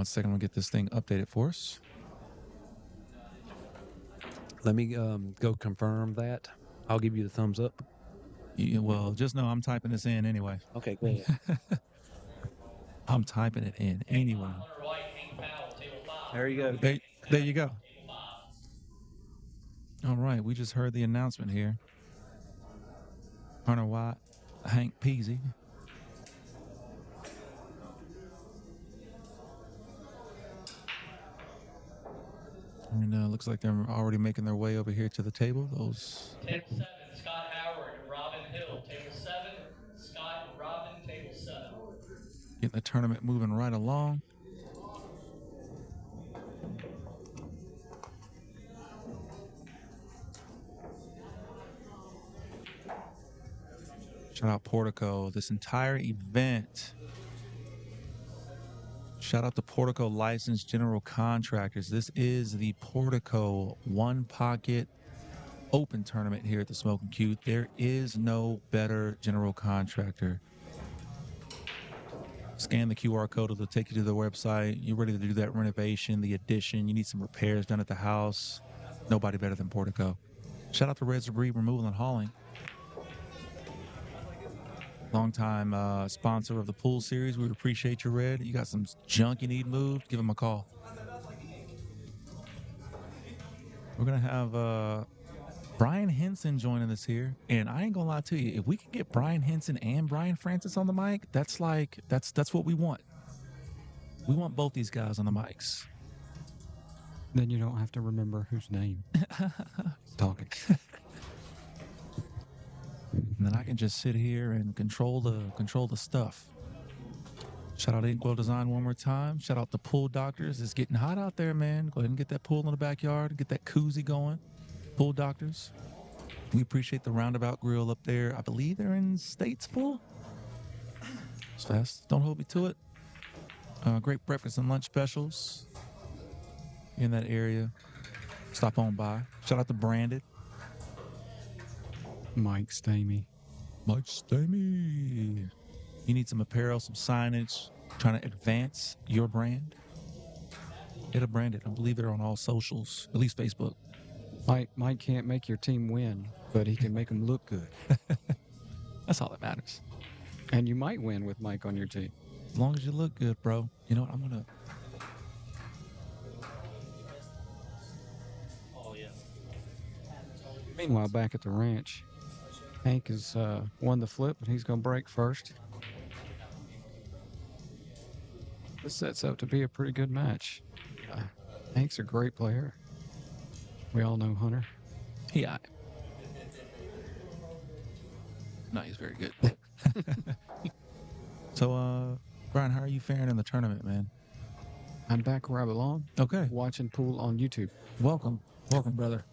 1 second, we'll get this thing updated for us. Let me go confirm that. I'll give you the thumbs up. Yeah, well, just know I'm typing this in anyway. Okay, go ahead. I'm typing it in anyway. There you go. There you go. All right, we just heard the announcement here. Hunter White, Hank Peasy. And looks like they're already making their way over here to the table. Those. Table 7, Scott Howard and Robin Hill. Table 7, Scott and Robin, table 7. Getting the tournament moving right along. Shout out Portico. This entire event. Shout out to Portico Licensed General Contractors. This is the Portico One Pocket Open Tournament here at the Smokin Cue. There is no better general contractor. Scan the QR code. It'll take you to the website. You're ready to do that renovation, the addition. You need some repairs done at the house. Nobody better than Portico. Shout out to Red Debris Removal and Hauling. Longtime sponsor of the pool series. We appreciate you, Red. You got some junk you need moved, give him a call. We're going to have Brian Henson joining us here. And I ain't going to lie to you. If we can get Brian Henson and Brian Francis on the mic, that's what we want. We want both these guys on the mics. Then you don't have to remember whose name is talking. And then I can just sit here and control the stuff. Shout out to InkWell Design one more time. Shout out to Pool Doctors. It's getting hot out there, man. Go ahead and get that pool in the backyard. Get that koozie going. Pool Doctors. We appreciate the Roundabout Grill up there. I believe they're in Statesville. It's fast. Don't hold me to it. Great breakfast and lunch specials in that area. Stop on by. Shout out to Branded. Mike Stamey. Mike Stamey. You need some apparel, some signage, trying to advance your brand? Hit a Branded. I believe they're on all socials, at least Facebook. Mike can't make your team win, but he can make them look good. That's all that matters. And you might win with Mike on your team. As long as you look good, bro. You know what? I'm going to... Oh, yeah. Meanwhile, back at the ranch, Hank has won the flip, and he's going to break first. This sets up to be a pretty good match. Hank's a great player. We all know Hunter. Yeah. No, he's very good. So, Brian, how are you faring in the tournament, man? I'm back where I belong. Okay. Watching pool on YouTube. Welcome. Welcome, brother.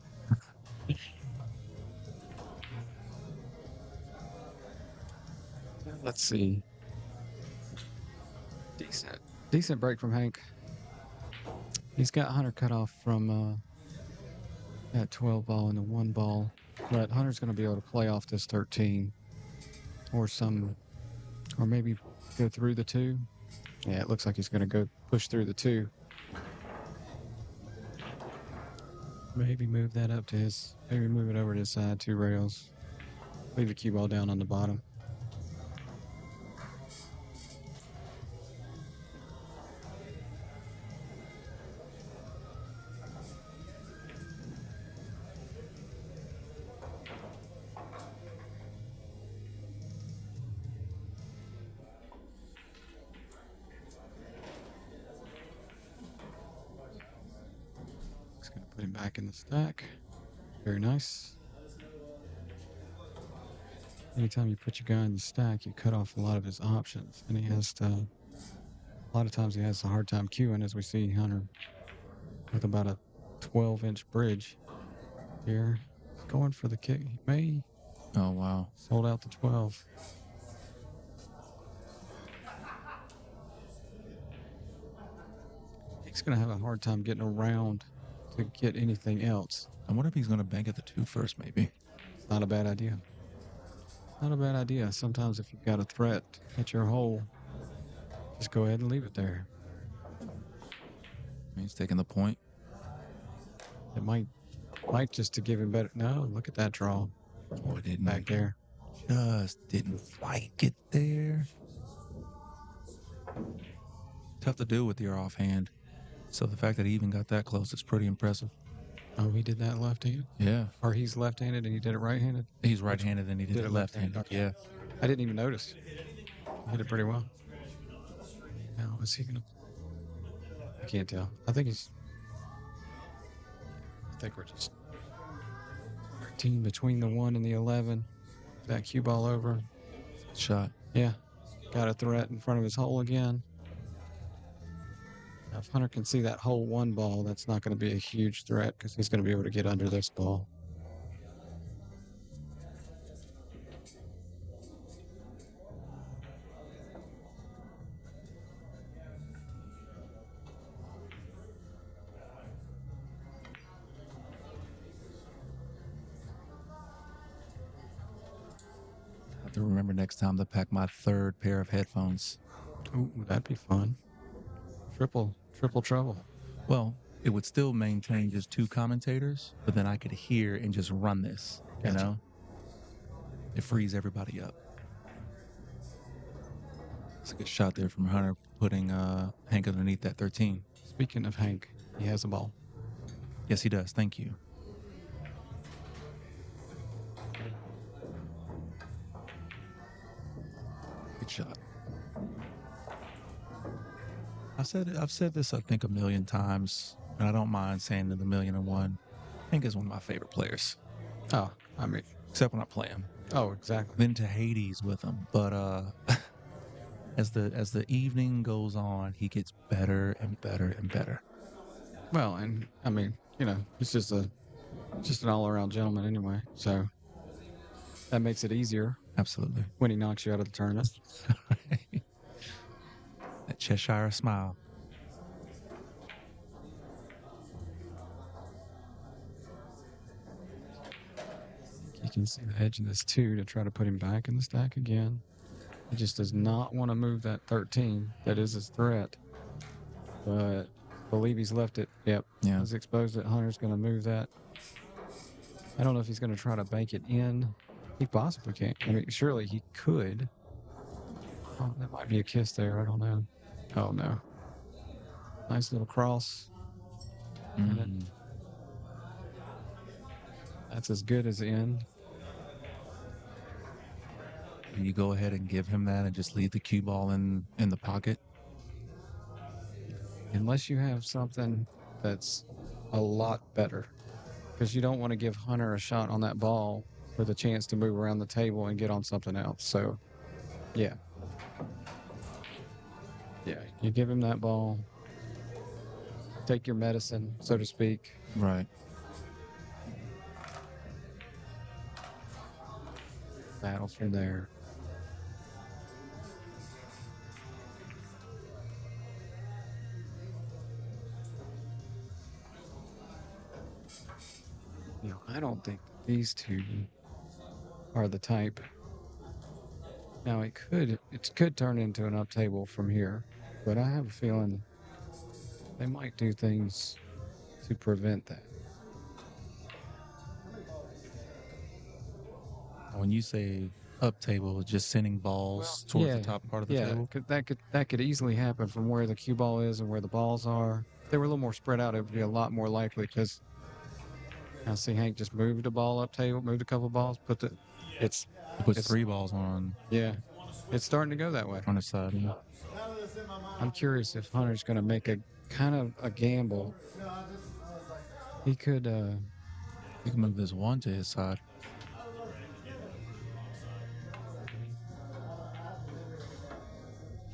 Let's see. Decent break from Hank. He's got Hunter cut off from that 12 ball and the 1 ball. But Hunter's going to be able to play off this 13 or maybe go through the 2. Yeah, it looks like he's going to go push through the 2. Maybe move that up to his, maybe move it over to his side, 2 rails. Leave the cue ball down on the bottom. Put him back in the stack. Very nice. Anytime you put your guy in the stack, you cut off a lot of his options. And he has to, a lot of times he has a hard time cueing, as we see Hunter with about a 12-inch bridge here. He's going for the kick. He may. Oh, wow. Sold out to 12. He's going to have a hard time getting around to get anything else. I wonder if he's going to bank at the 2 first, maybe. Not a bad idea. Not a bad idea. Sometimes if you've got a threat at your hole, just go ahead and leave it there. He's taking the point. It might just to give him better. No, look at that draw Oh, it didn't. back there. Just didn't like it there. Tough to do with your offhand. So the fact that he even got that close is pretty impressive. Oh, he did that left-handed? Yeah. Or he's left-handed and he did it right-handed? He's right-handed and he did it left-handed. Okay. Yeah. I didn't even notice. He did it pretty well. Now, is he gonna? I can't tell. I think we're just 13 between the 1 and the 11. That cue ball over. Shot. Yeah. Got a threat in front of his hole again. Now, if Hunter can see that hole 1 ball, that's not going to be a huge threat because he's going to be able to get under this ball. I have to remember next time to pack my 3rd pair of headphones. Ooh, that'd be fun. Triple trouble. Well, it would still maintain just 2 commentators, but then I could hear and just run this, you Gotcha. know? It frees everybody up. It's a good shot there from Hunter, putting Hank underneath that 13. Speaking of Hank, he has a ball. Yes, he does. Thank you. Good shot. I've said this, I think, a million times, and I don't mind saying it 1,000,001. Hank is one of my favorite players, Oh, I mean, except when I play him. oh, exactly. Been to Hades with him, but as the evening goes on, he gets better and better and better. Well, and I mean, he's just an all-around gentleman anyway. So that makes it easier Absolutely. when he knocks you out of the tournament. That Cheshire smile. You can see the edge of this 2 to try to put him back in the stack again. He just does not want to move that 13. That is his threat. But I believe he's left it. Yep. Yeah. He's exposed it. Hunter's going to move that. I don't know if he's going to try to bank it in. He possibly can. I mean, surely he could. Oh, that might be a kiss there. I don't know. Oh, no. Nice little cross. Mm. That's as good as the end. You go ahead and give him that and just leave the cue ball in the pocket. Unless you have something that's a lot better. Because you don't want to give Hunter a shot on that ball with a chance to move around the table and get on something else. So, yeah. Yeah, you give him that ball. Take your medicine, so to speak. Right. Battle from there. I don't think these 2 are the type. Now it could turn into an up table from here, but I have a feeling they might do things to prevent that. When you say up table, just sending balls towards the top part of the table. That could easily happen from where the cue ball is and where the balls are. If they were a little more spread out, it would be a lot more likely because I see Hank just moved a ball up table, moved a couple of balls, He puts 3 balls on it's starting to go that way. the side. Yeah. I'm curious if Hunter's going to make a kind of a gamble. He could You can move this 1 to his side.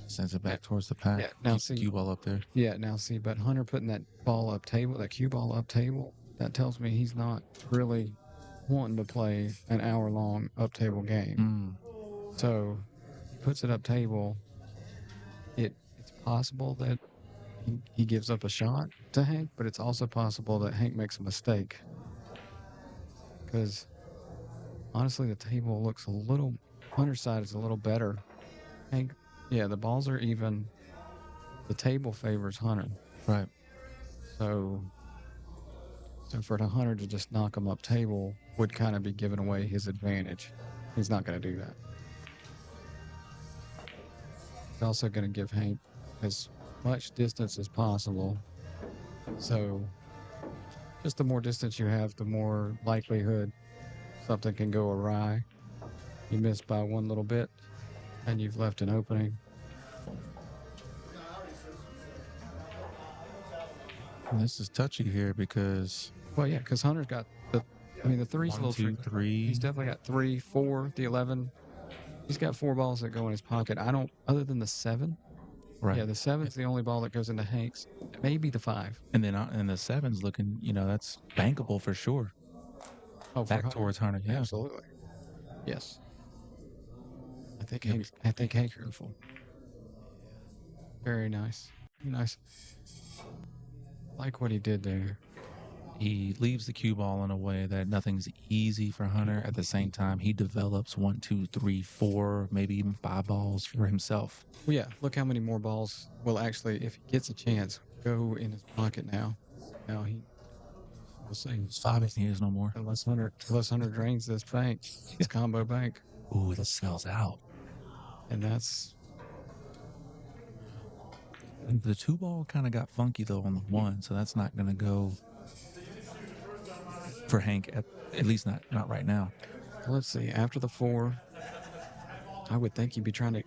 Sends it back towards the pack. Yeah, now Keep see- the cue ball up there. but Hunter putting that ball up table, that cue ball up table, that tells me he's not really wanting to play an hour-long up table game. So he puts it up table. It's possible that he gives up a shot to Hank, but it's also possible that Hank makes a mistake. Because honestly, the table looks a little, Hunter's side is a little better. Hank, the balls are even. The table favors Hunter. Right. So for the hunter to just knock him up table would kind of be giving away his advantage. He's not going to do that. He's also going to give Hank as much distance as possible. So just the more distance you have, the more likelihood something can go awry. You missed by one little bit, and you've left an opening. And this is touchy here because Well, yeah, because Hunter's got the three's a 1, little 2, tricky. 3. He's definitely got 3, 4, the 11. He's got 4 balls that go in his pocket. I don't, other than the 7. Right. Yeah, the 7's the only ball that goes into Hank's. Maybe the 5. And then and the 7's looking, that's bankable for sure. Oh, for Back Hunter. towards Hunter. Yeah. Absolutely. Yes. I think Yeah, Hank's beautiful. Very nice. Nice. Like what he did there. He leaves the cue ball in a way that nothing's easy for Hunter. At the same time, he develops 1, 2, 3, 4, maybe even 5 balls for himself. Well, yeah, look how many more balls will actually, if he gets a chance, go in his pocket now. Now we'll see. It's 5 and he is no more. Unless Hunter drains this bank, this combo bank. Ooh, this sells out. And that's, The 2 ball kind of got funky though on the 1, so that's not going to go for Hank, at least not right now. let's see, after the 4, I would think he'd be trying to,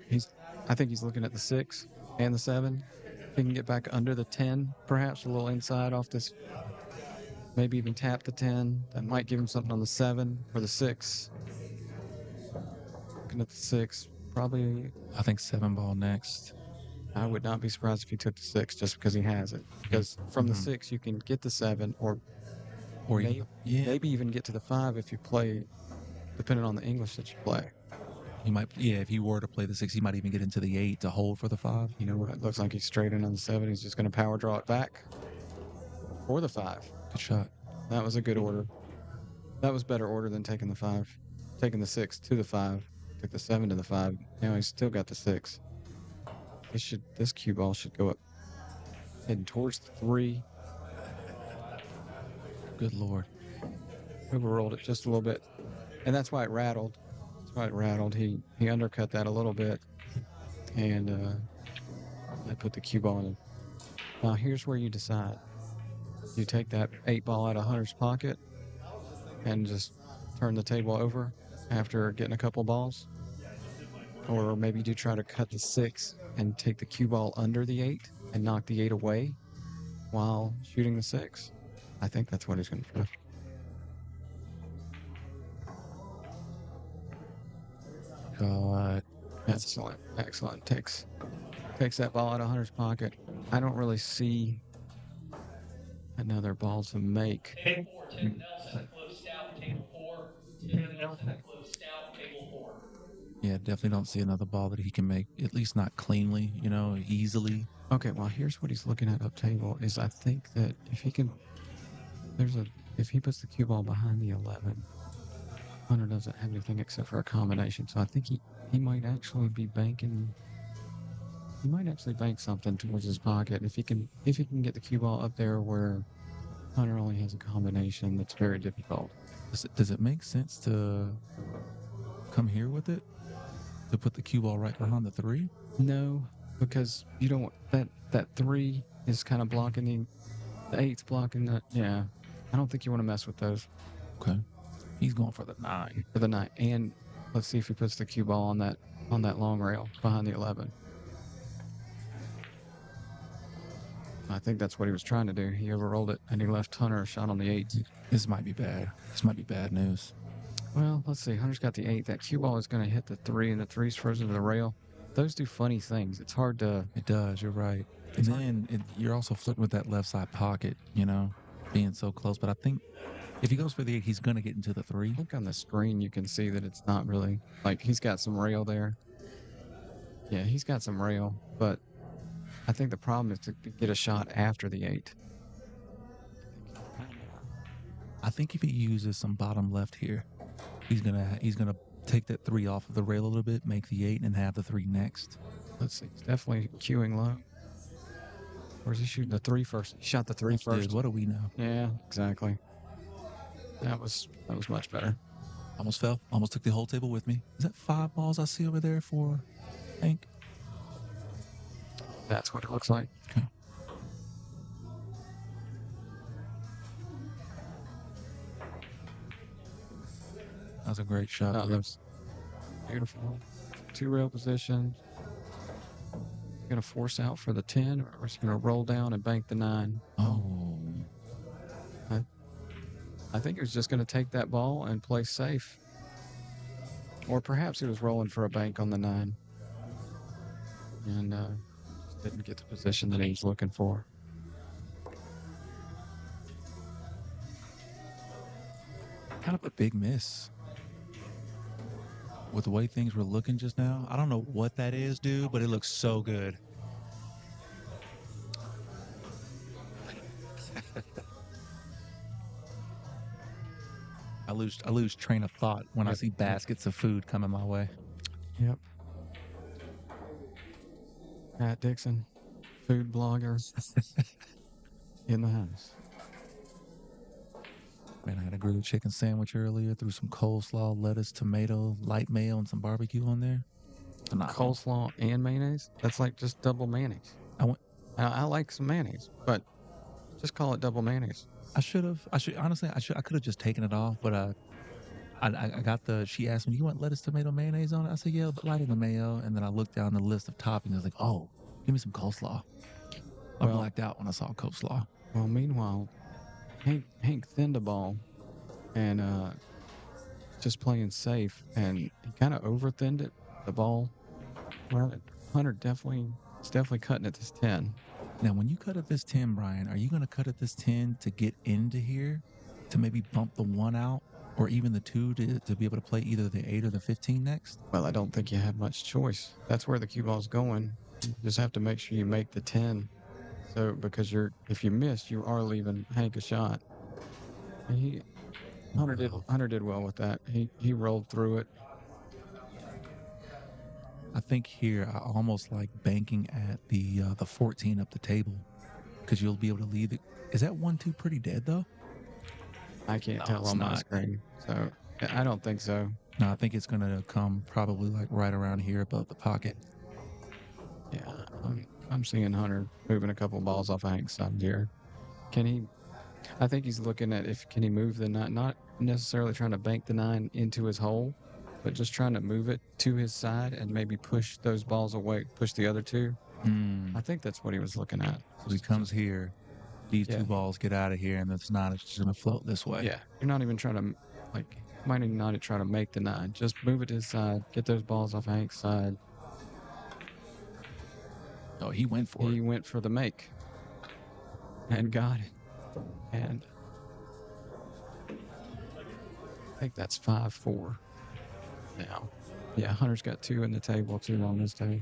I think he's looking at the 6 and the 7. If he can get back under the 10, perhaps a little inside off this, maybe even tap the 10. That might give him something on the 7 or the 6. Looking at the 6, probably, I think 7 ball next. I would not be surprised if he took the 6 just because he has it. Because from the 6, you can get the 7 or maybe, maybe even get to the 5 if you play, depending on the English that you play. He might, if you were to play the 6, he might even get into the 8 to hold for the 5. You know what? It looks like he's straight in on the 7. He's just going to power draw it back. Or the 5. Good shot. That was a good order. That was better order than taking the 5. Taking the 6 to the 5. Took the 7 to the 5. Now he's still got the 6. This cue ball should go up heading towards the 3. Good Lord. Overrolled it just a little bit. And that's why it rattled. He undercut that a little bit. And I put the cue ball in. Now here's where you decide. You take that 8 ball out of Hunter's pocket and just turn the table over after getting a couple balls. Or maybe you do try to cut the 6 and take the cue ball under the 8 and knock the 8 away while shooting the 6. I think that's what he's going to do. God. Excellent. Takes that ball out of Hunter's pocket. I don't really see another ball to make. Table 4, Tim Nelson, close stout, table 4. Tim Nelson, close stout, table 4. Yeah, definitely don't see another ball that he can make, at least not cleanly, easily. Okay, well, here's what he's looking at up table is I think that if he can, if he puts the cue ball behind the 11, Hunter doesn't have anything except for a combination. So I think he might actually be banking. He might actually bank something towards his pocket if he can get the cue ball up there where Hunter only has a combination. That's very difficult. Does it make sense to come here with it? To put the cue ball right behind the 3? No, because you don't. That 3 is kind of blocking the 8's blocking the. Yeah, I don't think you want to mess with those. Okay. He's going for the 9. For the 9, and let's see if he puts the cue ball on that long rail behind the 11. I think that's what he was trying to do. He overrolled it, and he left Hunter a shot on the 8. This might be bad. This might be bad news. Well, let's see. Hunter's got the 8. That cue ball is going to hit the 3, and the 3's frozen to the rail. Those do funny things. It's hard to. It does. You're right. And then you're also flirting with that left side pocket, being so close. But I think if he goes for the 8, he's going to get into the 3. I think on the screen you can see that it's not really like he's got some rail there. Yeah, he's got some rail, but I think the problem is to get a shot after the 8. I think if he uses some bottom left here, he's gonna take that 3 off of the rail a little bit, make the 8, and have the 3 next. Let's see. He's definitely cueing low. Or is he shooting the 3 first? He shot the 3 Dude, first. what do we know? Yeah, exactly. That was much better. Almost fell. Almost took the whole table with me. Is that 5 balls I see over there for Hank? That's what it looks like. Okay. That was a great shot. Oh, that's beautiful. 2 rail positions. Gonna force out for the 10, or is he gonna roll down and bank the 9? Oh. I think he was just gonna take that ball and play safe. Or perhaps he was rolling for a bank on the 9. And just didn't get the position that he was looking for. Kind of a big miss. With the way things were looking just now. I don't know what that is, dude, but it looks so good. I lose train of thought when I see baskets of food coming my way. Yep. Pat Dixon, food blogger, in the house. Man, I had a grilled chicken sandwich earlier. Threw some coleslaw, lettuce, tomato, light mayo, and some barbecue on there. Coleslaw and mayonnaise? That's like just double mayonnaise. I like some mayonnaise, but just call it double mayonnaise. I could have just taken it off, but I got she asked me, "Do you want lettuce, tomato, mayonnaise on it?" I said, "Yeah, but light in the mayo." And then I looked down the list of toppings. I was like, "Oh, give me some coleslaw." I blacked out when I saw coleslaw. Well, meanwhile, Hank thinned the ball and just playing safe, and he kind of over thinned it. The ball, well, Hunter is definitely cutting at this 10. Now, when you cut at this 10, Brian, are you going to cut at this 10 to get into here to maybe bump the 1 out, or even the 2 to be able to play either the 8 or the 15 next? Well, I don't think you have much choice. That's where the cue ball's going. You just have to make sure you make the 10. So, because if you miss, you are leaving Hank a shot. And Hunter did well with that. He rolled through it. I think here I almost like banking at the 14 up the table, because you'll be able to leave it. Is that 1-2 pretty dead though? I can't tell on my screen, so I don't think so. No, I think it's gonna come probably like right around here above the pocket. Yeah, I'm seeing Hunter moving a couple balls off of Hank's side here. I think he's looking at can he move the 9, not necessarily trying to bank the 9 into his hole, but just trying to move it to his side and maybe push those balls away, push the other 2. I think that's what he was looking at. So he comes here, these 2 balls get out of here, and this 9 is just going to float this way. Yeah, you're not even trying to, might even not try to make the 9. Just move it to his side, get those balls off Hank's side. Oh, he went for it. He went for the make and got it. And I think that's 5-4 now. Yeah, Hunter's got 2 in the table, 2 on this table.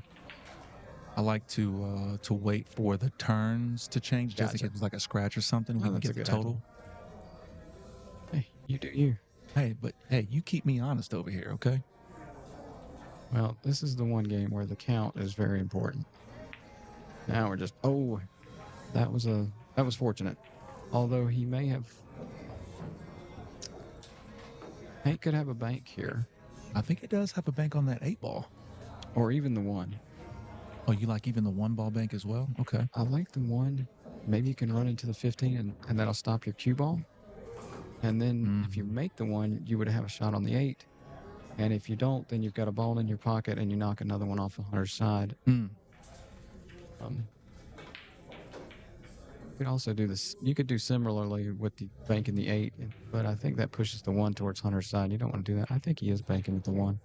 I like to wait for the turns to change, just in Gotcha. case it's like a scratch or something. We can that's get a the good total. Hey, you do you. Hey, you keep me honest over here, okay? Well, this is the one game where the count is very important. Now we're just that was fortunate. Although he may have Hank could have a bank here. I think it does have a bank on that 8 ball. Or even the 1. Oh, you like even the 1 ball bank as well? Okay. I like the 1. Maybe you can run into the 15 and that'll stop your cue ball. And then if you make the 1, you would have a shot on the 8. And if you don't, then you've got a ball in your pocket and you knock another one off of Hunter's side. You could also do this. You could do similarly with the banking the 8, but I think that pushes the 1 towards Hunter's side. You don't want to do that. I think he is banking with the 1.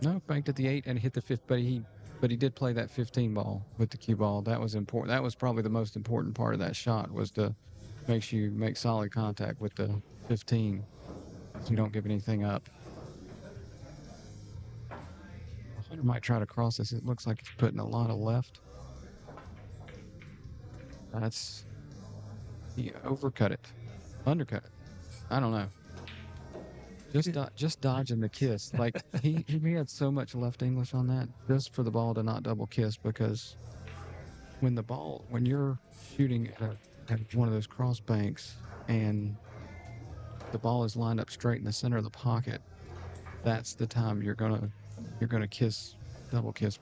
No, banked at the 8 and hit the 5th, but he did play that 15 ball with the cue ball. That was important. That was probably the most important part of that shot, was to make sure you make solid contact with the 15 so you don't give anything up. Hunter might try to cross this. It looks like he's putting a lot of left. He overcut it. Undercut it. I don't know. just dodging the kiss. Like he had so much left English on that just for the ball to not double kiss, because when you're shooting at one of those cross banks and the ball is lined up straight in the center of the pocket, that's the time you're gonna double kiss.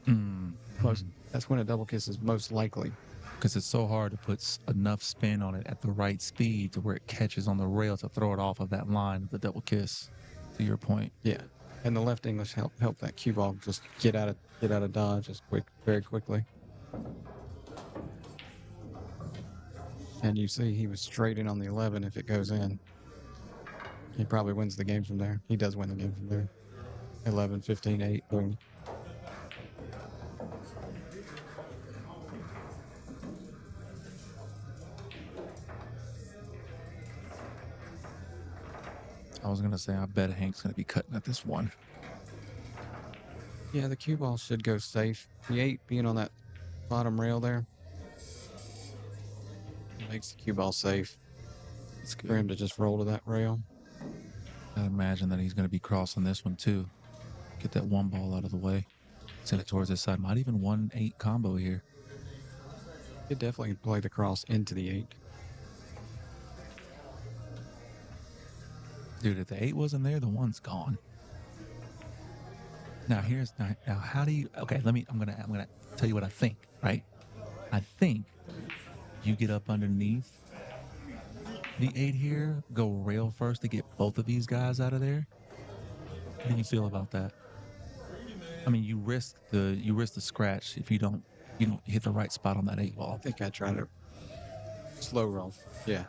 Most that's when a double kiss is most likely. Because it's so hard to put enough spin on it at the right speed to where it catches on the rail to throw it off of that line of the double kiss. To your point, Yeah, and the left English help that cue ball just get out of dodge very quickly. And you see he was straight in on the 11. If it goes in, he probably wins the game from there. He does win the game from there. 11, 15, 8, boom. I was gonna say I bet Hank's gonna be cutting at this one. Yeah, the cue ball should go safe. The 8 being on that bottom rail there makes the cue ball safe. It's For him good. to just roll to that rail. I imagine that he's gonna be crossing this one too. Get that one ball out of the way. Send it towards this side. Might even 1-8 combo here. Could definitely play the cross into the 8. Dude, if the 8 wasn't there, the 1's gone. Now how do you okay, I'm gonna tell you what I think, right? I think you get up underneath the 8 here, go rail first to get both of these guys out of there. How do you feel about that? I mean, you risk the scratch if you don't hit the right spot on that 8 I ball. think I try to slow roll. Yeah.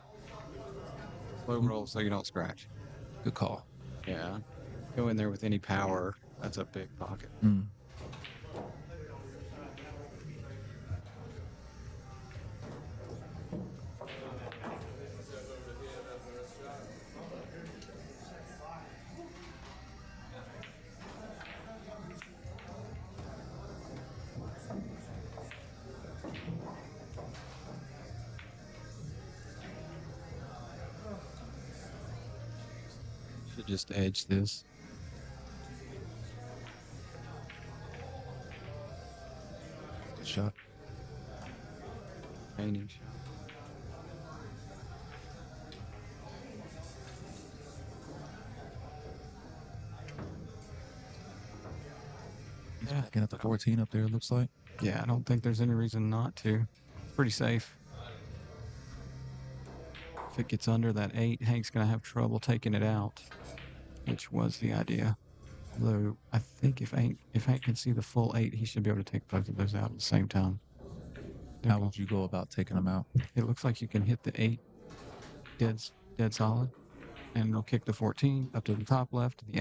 Slow roll so you don't scratch. Good call. Yeah. Go in there with any power. That's a big pocket. Should just edge this. Good shot. Painting shot. Yeah, getting at the 14 up there, it looks like. Yeah, I don't think there's any reason not to. Pretty safe. If it gets under that 8, Hank's going to have trouble taking it out, which was the idea. Although, I think if Hank can see the full 8, he should be able to take both of those out at the same time. How would you go about taking them out? It looks like you can hit the 8 dead solid, and it'll kick the 14 up to the top left. The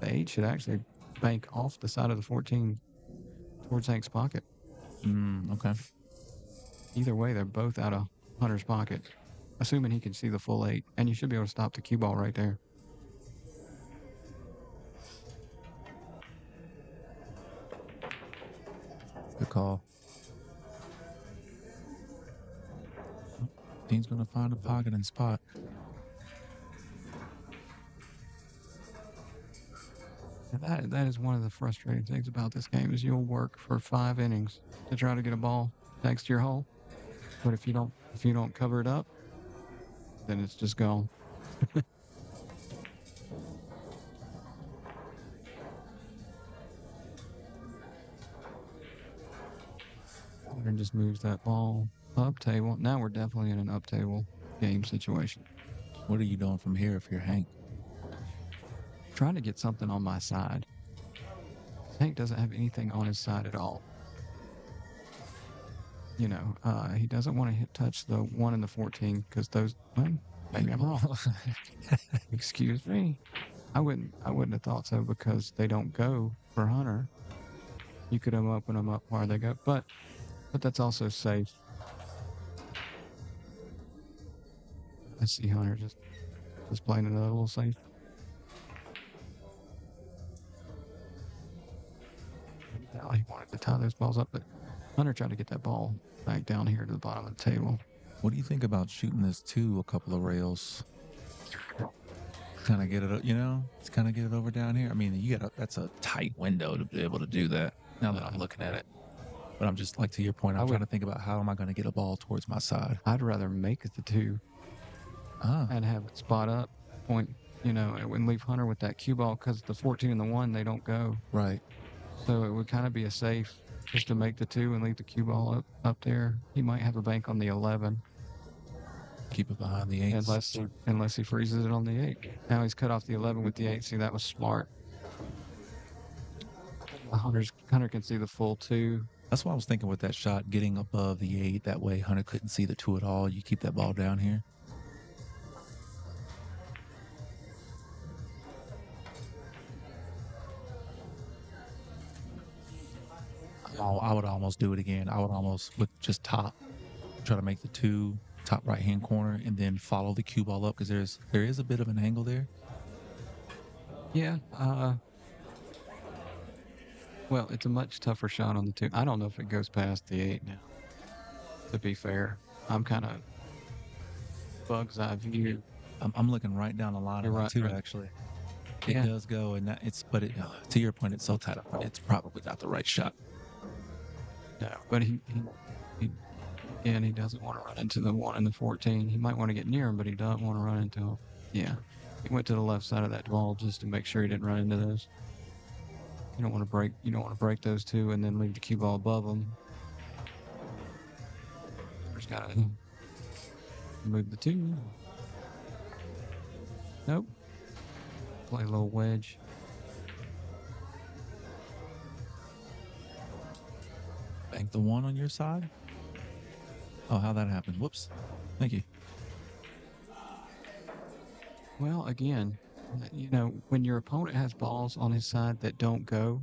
8 should actually bank off the side of the 14 towards Hank's pocket. Okay. Either way, they're both out of Hunter's pocket, assuming he can see the full 8, and you should be able to stop the cue ball right there. Good call. Dean's gonna find a pocket and spot. And that is one of the frustrating things about this game is you'll work for 5 innings to try to get a ball next to your hole, but if you don't cover it up, then it's just gone. And just moves that ball up table. Now we're definitely in an up table game situation. What are you doing from here if you're Hank? Trying to get something on my side. Hank doesn't have anything on his side at all. You know, he doesn't want to touch the 1 and the 14 because those. Well, maybe I'm wrong. Excuse me. I wouldn't have thought so because they don't go for Hunter. You could open them up while they go, but that's also safe. I see Hunter just playing it a little safe. Now he wanted to tie those balls up, but Hunter tried to get that ball back down here to the bottom of the table. What do you think about shooting this to a couple of rails? kind of get it, it's kind of get it over down here. I mean, that's a tight window to be able to do that now that I'm looking at it. But I'm just like, to your point, I'm trying to think about how am I going to get a ball towards my side. I'd rather make it the 2 and have it spot up, point, and leave Hunter with that cue ball, because the 14 and the 1, they don't go. Right. So it would kind of be a safe just to make the 2 and leave the cue ball up there. He might have a bank on the 11. Keep it behind the 8. Unless he freezes it on the 8. Now he's cut off the 11 with the 8. See, that was smart. Hunter can see the full 2. That's what I was thinking with that shot, getting above the 8. That way Hunter couldn't see the 2 at all. You keep that ball down here. I would almost do it again. I would almost, with just top, try to make the 2 top right hand corner and then follow the cue ball up, because there is a bit of an angle there. Yeah. Well, it's a much tougher shot on the 2. I don't know if it goes past the 8 now. To be fair, I'm kind of bug's eye view. I'm looking right down the line of the 2 actually. It does go, and to your point, it's so tight up. It's probably not the right shot. No, but he doesn't want to run into the 1 and the 14. He might want to get near him, but he doesn't want to run into him. Yeah, he went to the left side of that ball just to make sure he didn't run into those. You don't want to break those 2 and then leave the cue ball above them. Just gotta move the 2. Nope. Play a little wedge. Bank the 1 on your side. Oh, how that happened. Whoops. Thank you. Well, again, when your opponent has balls on his side that don't go,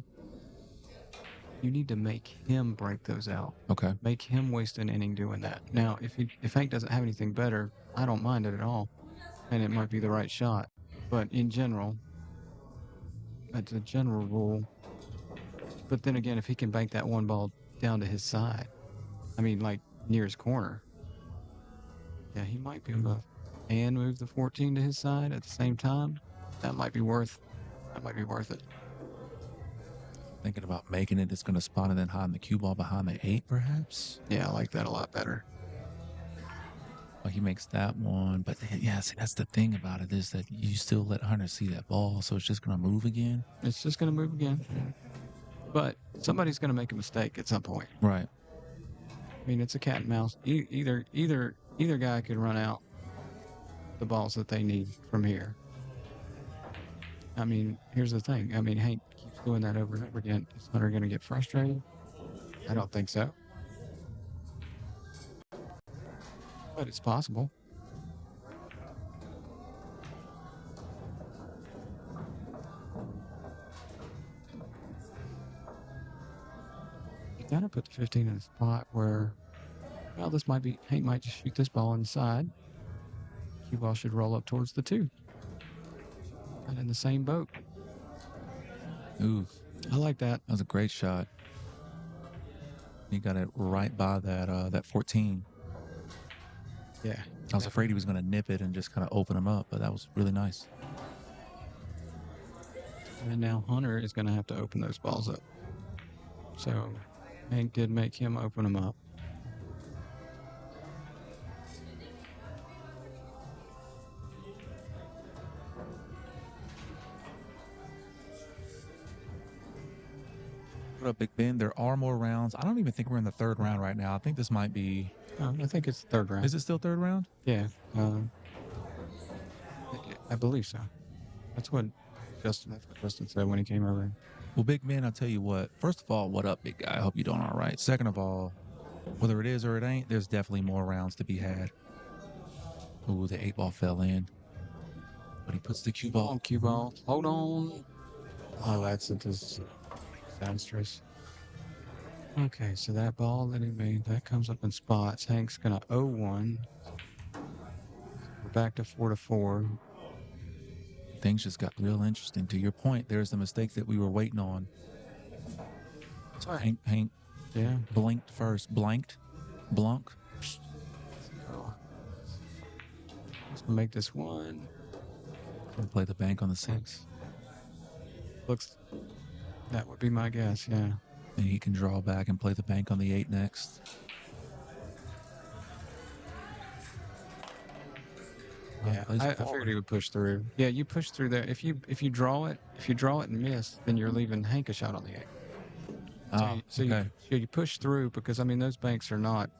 you need to make him break those out. Okay. Make him waste an inning doing that. Now, if Hank doesn't have anything better, I don't mind it at all. And it might be the right shot. But in general, that's a general rule. But then again, if he can bank that 1 ball down to his side, like near his corner, yeah, he might be able to and move the 14 to his side at the same time. That might be worth it. Thinking about making it, it's going to spot and then hiding the cue ball behind the 8, perhaps. Yeah, I like that a lot better. Well, he makes that 1, but yeah, see, that's the thing about it, is that you still let Hunter see that ball, so it's just going to move again. It's just going to move again. But somebody's going to make a mistake at some point. Right. It's a cat and mouse. Either guy could run out the balls that they need from here. Here's the thing. Hank keeps doing that over and over again. Is Hunter going to get frustrated? I don't think so. But it's possible. You gotta put the 15 in a spot where, Hank might just shoot this ball inside. Cue ball should roll up towards the 2. And in the same boat. Ooh. I like that. That was a great shot. He got it right by that 14. Yeah. I was afraid he was going to nip it and just kind of open him up, but that was really nice. And now Hunter is going to have to open those balls up. So Hank did make him open them up. What up, Big Ben? There are more rounds. I don't even think we're in the 3rd round right now. I think this might be... I think it's the 3rd round. Is it still 3rd round? Yeah. I believe so. That's what Justin said when he came over. Well, Big Ben, I'll tell you what. First of all, what up, big guy? I hope you're doing all right. Second of all, whether it is or it ain't, there's definitely more rounds to be had. Ooh, the 8 ball fell in. But he puts the cue ball. Cue ball. Hold on. Oh, that's disastrous. Okay, so that ball that he made, that comes up in spots. Hank's going to 0-1. We're back to 4-4. Things just got real interesting. To your point, there's the mistake that we were waiting on. So Hank Yeah. blinked first. Blunk. So, let's make this 1. And play the bank on the 6. Looks, that would be my guess, yeah. And he can draw back and play the bank on the 8 next. Yeah, Plays I forward. figured he would push through. Yeah, you push through there. If you draw it and miss, then you're leaving Hank a shot on the 8. Okay. You push through because I mean those banks are not.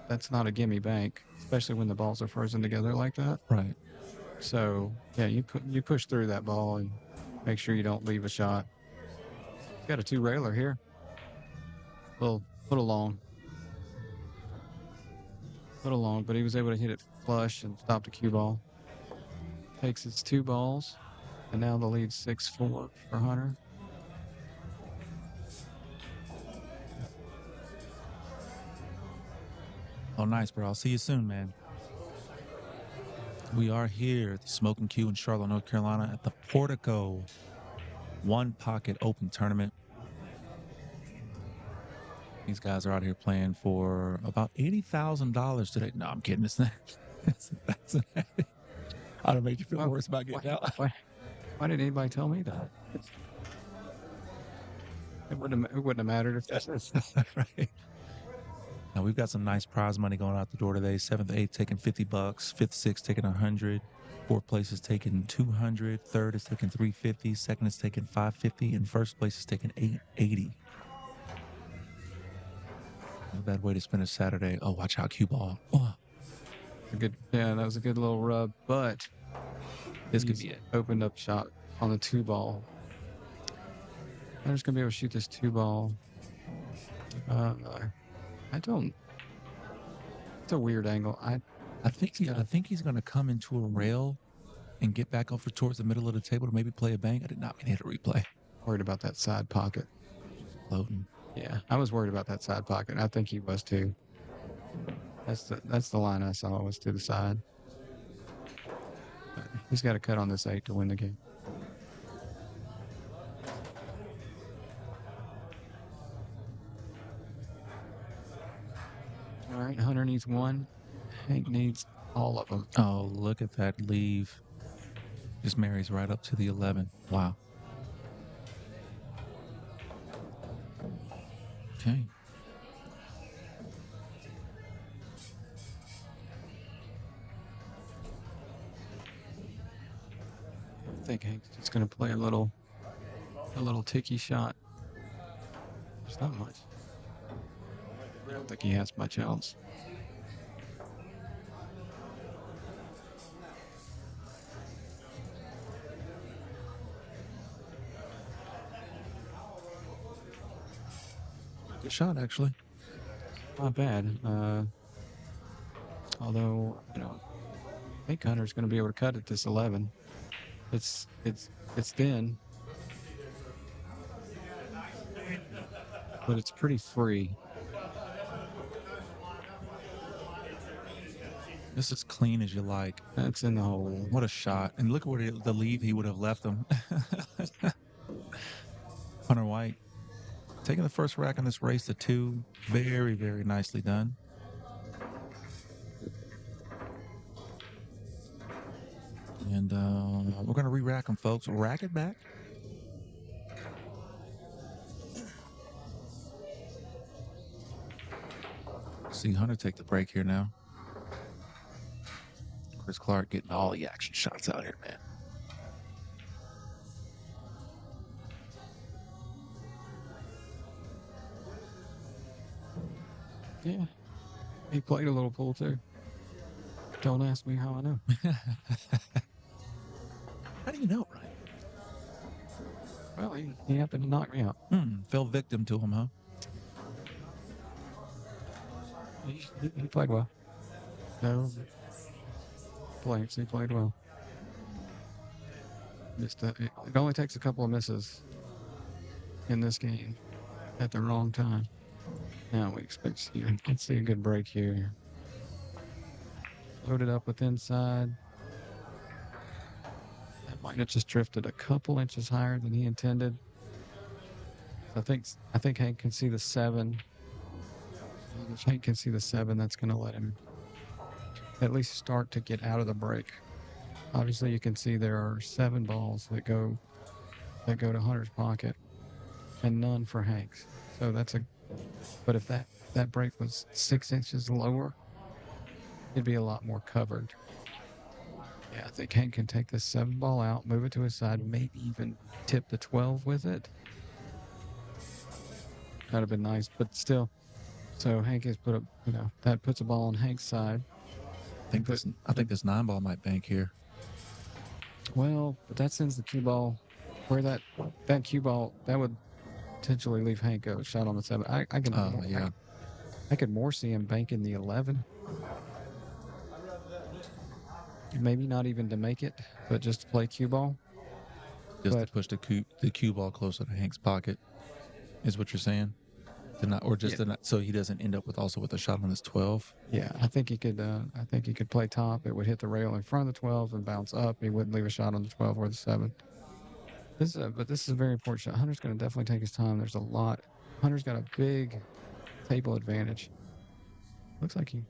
That's not a gimme bank, especially when the balls are frozen together like that. Right. So yeah, you push through that ball and make sure you don't leave a shot. He's got a 2 railer here. Little long, but he was able to hit it flush and stop the cue ball. Takes his 2 balls, and now the lead 6-4 for Hunter. Oh, nice, bro. I'll see you soon, man. We are here at the Smokin Cue in Charlotte, North Carolina at the Portico One Pocket Open Tournament. These guys are out here playing for about $80,000 today. No, I'm kidding. It's not. That's I don't make you feel worse about getting out. Why didn't anybody tell me that? It wouldn't have mattered if that's right. Now we've got some nice prize money going out the door today. 7th, 8th taking $50, 5th, 6th taking 100, 4th place is taking 200, 3rd is taking 350, 2nd is taking 550, and 1st place is taking 880. Not a bad way to spend a Saturday. Oh, watch out, cue ball. Oh. That was a good little rub, but This could be it. Opened up shot on the 2 ball. I'm just gonna be able to shoot this 2 ball. I don't. It's a weird angle. I think he's going to come into a rail and get back over towards the middle of the table to maybe play a bank. I did not mean to hit a replay. Worried about that side pocket. Floating. Yeah, I was worried about that side pocket. I think he was too. That's the line I saw was to the side. But he's got to cut on this 8 to win the game. All right, Hunter needs 1. Hank needs all of them. Oh, look at that leave. Just marries right up to the 11. Wow. Okay. I think Hank's just going to play a little ticky shot. There's not much. I don't think he has much else. Good shot, actually. Not bad. Although, I think Hunter's going to be able to cut at this 11. It's thin, but it's pretty free. This is as clean as you like. That's in the hole. What a shot. And look where the leave he would have left him. Hunter White taking the first rack on this race to 2. Very, very nicely done. And we're going to re-rack them, folks. Rack it back. See Hunter take the break here now. Chris Clark getting all the action shots out here, man. Yeah. He played a little pool too. Don't ask me how I know. How do you know, Ryan? Well, he happened to knock me out. Fell victim to him, huh? He played well. No. He played well. Just it only takes a couple of misses in this game at the wrong time. Now we expect to see a good break here. Loaded up with inside. That might have just drifted a couple inches higher than he intended. I think Hank can see the 7. If Hank can see the 7, that's going to let him at least start to get out of the break. obviously you can see there are 7 balls that go to Hunter's pocket, and none for Hank's. So but if that break was 6 inches lower, it'd be a lot more covered. Yeah, I think Hank can take this 7 ball out, move it to his side, maybe even tip the 12 with it. That'd have been nice, but still. So Hank has put that puts a ball on Hank's side. I think this 9 ball might bank here. Well, but that sends the cue ball where that cue ball that would potentially leave Hank a shot on the 7. I could more see him banking the 11. Maybe not even to make it, but just to play cue ball. Just to push the cue ball closer to Hank's pocket, is what you're saying? So he doesn't end up with a shot on his 12. Yeah, I think he could play top. It would hit the rail in front of the 12 and bounce up. He wouldn't leave a shot on the 12 or the 7. But this is a very important shot. Hunter's going to definitely take his time. There's a lot. Hunter's got a big table advantage. Looks like he's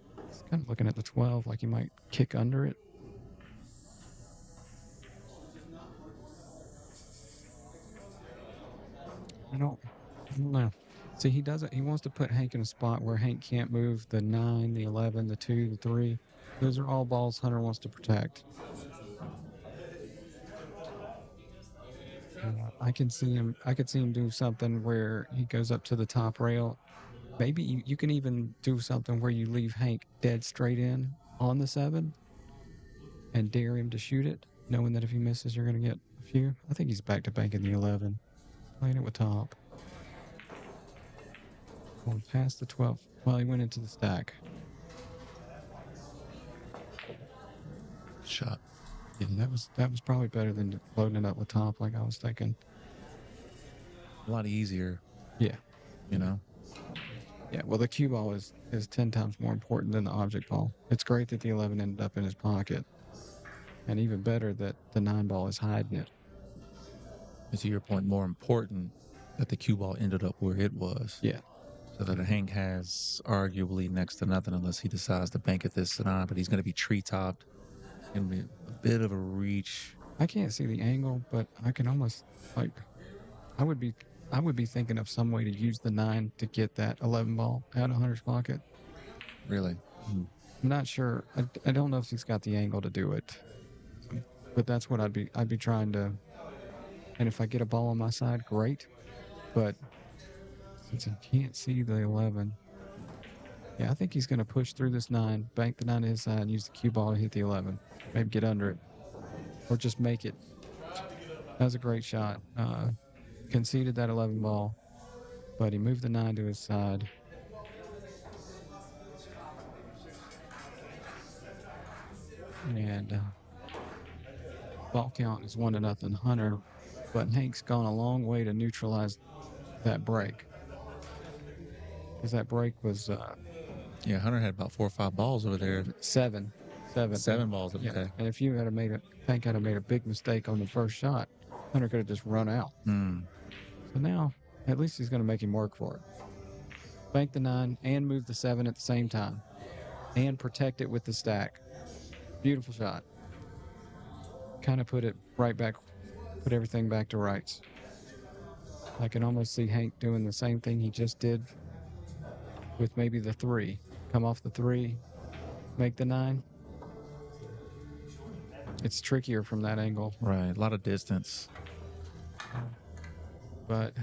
kind of looking at the 12, like he might kick under it. I don't know. See, he doesn't. He wants to put Hank in a spot where Hank can't move the 9, the 11, the 2, the 3. Those are all balls Hunter wants to protect. I could see him do something where he goes up to the top rail. Maybe you can even do something where you leave Hank dead straight in on the 7 and dare him to shoot it, knowing that if he misses, you're going to get a few. I think he's back to banking the 11, playing it with top. Going past the 12. Well, he went into the stack. Shot. Yeah, that was probably better than loading it up with top, like I was thinking. A lot easier. Yeah. You know? Yeah, well, the cue ball is 10 times more important than the object ball. It's great that the 11 ended up in his pocket. And even better that the 9 ball is hiding it. And to your point, more important that the cue ball ended up where it was. Yeah. So that Hank has arguably next to nothing unless he decides to bank at this 9, but he's going to be tree-topped. Going to be a bit of a reach. I can't see the angle, but I can almost, like, I would be thinking of some way to use the 9 to get that 11 ball out of Hunter's pocket. Really? I'm not sure. I don't know if he's got the angle to do it. But that's what I'd be trying to. And if I get a ball on my side, great. But since he can't see the 11, yeah, I think he's going to push through this 9, bank the 9 to his side, and use the cue ball to hit the 11. Maybe get under it. Or just make it. That was a great shot. Conceded that 11 ball, but he moved the 9 to his side. And ball count is 1-0 Hunter, but Hank's gone a long way to neutralize that break. Because that break was... yeah, Hunter had about 4 or 5 balls over there. 7 balls. Okay. Yeah. And if you had Hank had made a big mistake on the first shot, Hunter could have just run out. So now, at least he's going to make him work for it. Bank the 9 and move the 7 at the same time. And protect it with the stack. Beautiful shot. Kind of put it right back, put everything back to rights. I can almost see Hank doing the same thing he just did with maybe the 3. Come off the 3, make the 9. It's trickier from that angle. Right, a lot of distance. But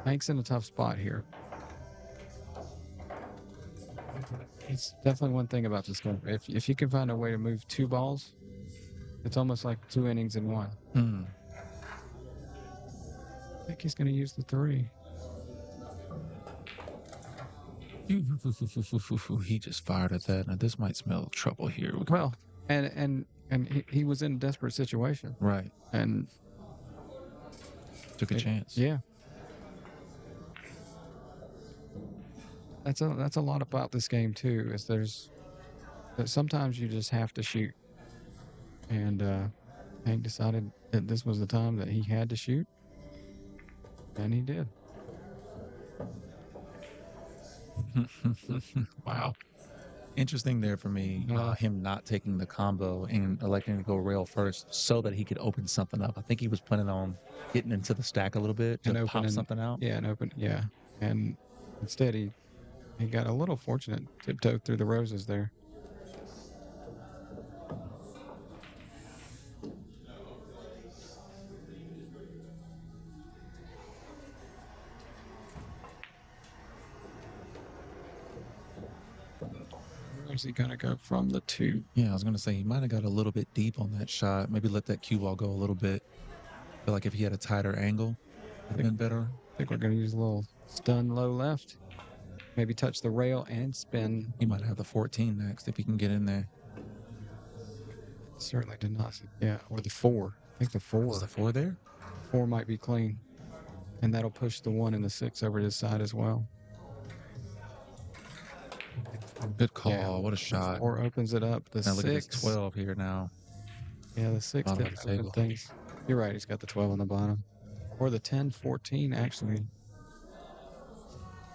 Hank's in a tough spot here. It's definitely one thing about this game. If you can find a way to move 2 balls, it's almost like 2 innings in 1. I think he's going to use the 3. He just fired at that. Now this might smell trouble here. Well, and he was in a desperate situation. Right. And took a chance. Yeah. That's a lot about this game too. Is that sometimes you just have to shoot. And Hank decided that this was the time that he had to shoot, and he did. Wow. Interesting there for me, him not taking the combo and electing to go rail first so that he could open something up. I think he was planning on getting into the stack a little bit to And pop opening, something out. yeah. And instead he got a little fortunate, tiptoed through the roses there. Where's he gonna go from the 2? Yeah, I was gonna say he might have got a little bit deep on that shot. Maybe let that cue ball go a little bit. Feel like if he had a tighter angle, would have been better. I think we're gonna use a little stun low left. Maybe touch the rail and spin. He might have the 14 next if he can get in there. Certainly did not. Yeah, or the 4. I think the 4. Was the 4 there? 4 might be clean. And that'll push the 1 and the 6 over to his side as well. Good call. Yeah. What a shot. 4 opens it up. The Now look at this 6. 12 here now. Yeah, the 6 Bottom of didn't the open table. things. You're right, he's got the 12 on the bottom. Or the 10, 14, actually.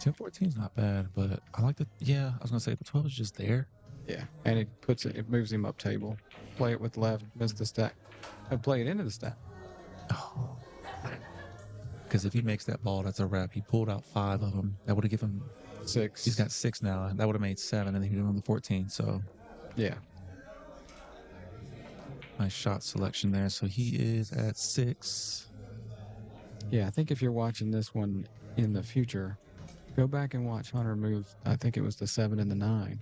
10-14 is not bad, but I like the, yeah, I was going to say the 12 is just there. Yeah, and it moves him up table. Play it with left, miss the stack. Play it into the stack. Oh. Because if he makes that ball, that's a wrap. He pulled out 5 of them. That would have given him, 6. he's got 6 now. That would have made 7, and then he'd have on the 14. So Yeah. nice shot selection there. So he is at 6. Yeah, I think if you're watching this one in the future, go back and watch Hunter move. I think it was the 7 and the 9.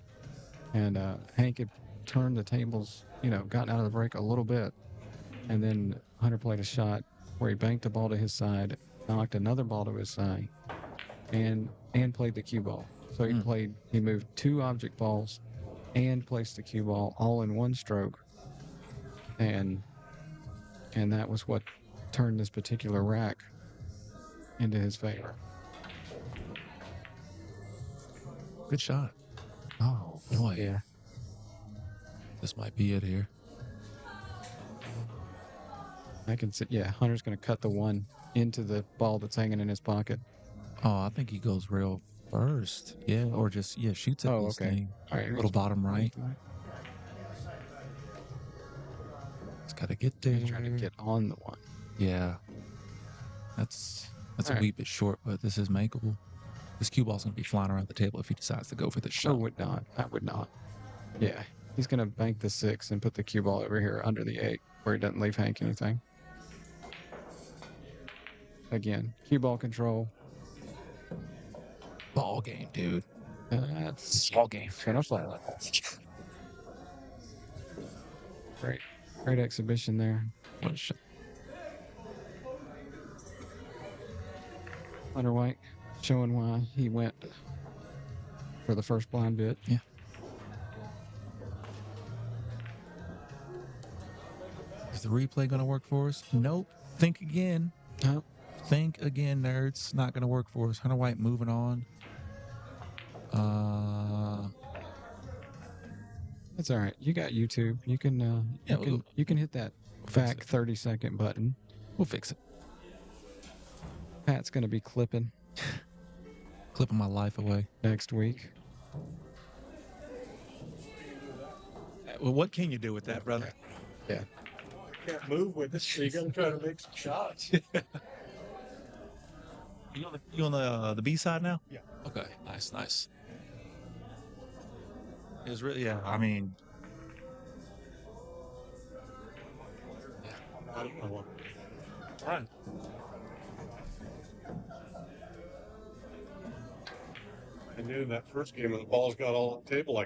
And Hank had turned the tables, gotten out of the break a little bit. And then Hunter played a shot where he banked the ball to his side, knocked another ball to his side, and played the cue ball. So he moved 2 object balls and placed the cue ball all in one stroke. And that was what turned this particular rack into his favor. Good shot. Oh, boy. Yeah. This might be it here. I can see, Hunter's going to cut the 1 into the ball that's hanging in his pocket. Oh, I think he goes rail first. Yeah, or just, shoots at this thing. All right. Little bottom right. It's got to get there. He's trying to get on the 1. Yeah. That's All a right. wee bit short, but this is makeable. This cue ball's going to be flying around the table if he decides to go for this I shot. would not. Yeah. He's going to bank the 6 and put the cue ball over here under the 8 where he doesn't leave Hank anything. Again, cue ball control. Ball game, dude. That's Ball game. gonna fly. Great exhibition there. What a shot. Hunter White showing why he went for the first blind bit. Yeah. Is the replay going to work for us? Nope. Think again. Oh, Think again, nerds. Not going to work for us. Hunter White moving on. that's all right. You got YouTube. You can you can hit that back 30-second button. We'll fix it. Pat's gonna be clipping Clipping my life away. next week. Well, what can you do with that, brother? Yeah. Can't move with it, so you gotta try to make some shots. You on the B side now? Yeah. Okay. Nice. It was really, I mean, I don't know what. All right. I knew in that first game when the balls got all on the table like